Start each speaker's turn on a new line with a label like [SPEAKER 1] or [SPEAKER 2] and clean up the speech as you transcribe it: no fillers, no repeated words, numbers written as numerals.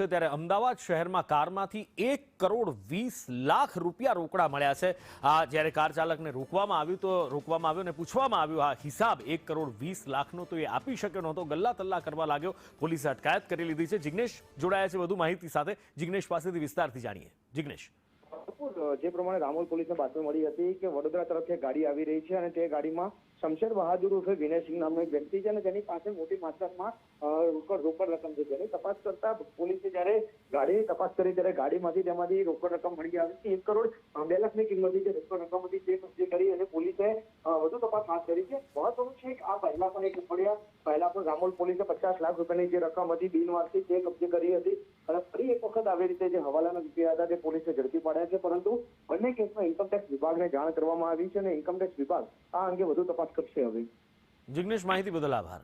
[SPEAKER 1] ત્યારે અમદાવાદ શહેરમાં કારમાંથી 1,20,00,000 રૂપિયા રોકડા મળ્યા છે। આ જ્યારે કાર ચાલકને રોકવામાં આવ્યો અને પૂછવામાં આવ્યું આ હિસાબ 1,20,00,000નો તો એ આપી શક્યો નહોતો, ગલ્લા તલ્લા કરવા લાગ્યો। પોલીસે અટકાયત કરી લીધી છે। જિગ્નેશ જોડાયા છે વધુ માહિતી સાથે। જિગ્નેશ પાસેથી વિસ્તારથી જાણીએ। જિગ્નેશ,
[SPEAKER 2] જે પ્રમાણે રામોલ પોલીસને બાતમી મળી હતી કે વડોદરા તરફથી ગાડી આવી રહી છે અને તે ગાડીમાં શમશેર બહાદુર ઉર્ફે વિનયસિંહ નામનો એક વ્યક્તિ છે અને તેની પાસે મોટી માત્રામાં રોકડ રકમ છે। તેની તપાસ કરતા પોલીસે જ્યારે ગાડીની તપાસ કરી ત્યારે તેમાંથી રોકડ રકમ મળી આવી છે। 1,02,00,000ની કિંમતની જે રોકડ રકમ હતી તે કબજે કરી અને પોલીસે વધુ તપાસ હાથ ધરી છે। મહત્વનું છે કે આ પહેલા પણ રામોલ પોલીસે 50 લાખ રૂપિયાની જે રકમ હતી બિનવારસી તે કબજે કરી હતી અને ફરી એક વખત આવી રીતે જે હવાલાના રૂપિયા હતા તે પોલીસે ઝડપી પાડ્યા છે। પરંતુ બંને કેસમાં ઇન્કમટેક્સ વિભાગને જાણ કરવામાં આવી છે અને ઇન્કમટેક્સ વિભાગ આ અંગે વધુ તપાસ કરશે। હવે
[SPEAKER 1] જિગ્નેશ, માહિતી બદલ આભાર।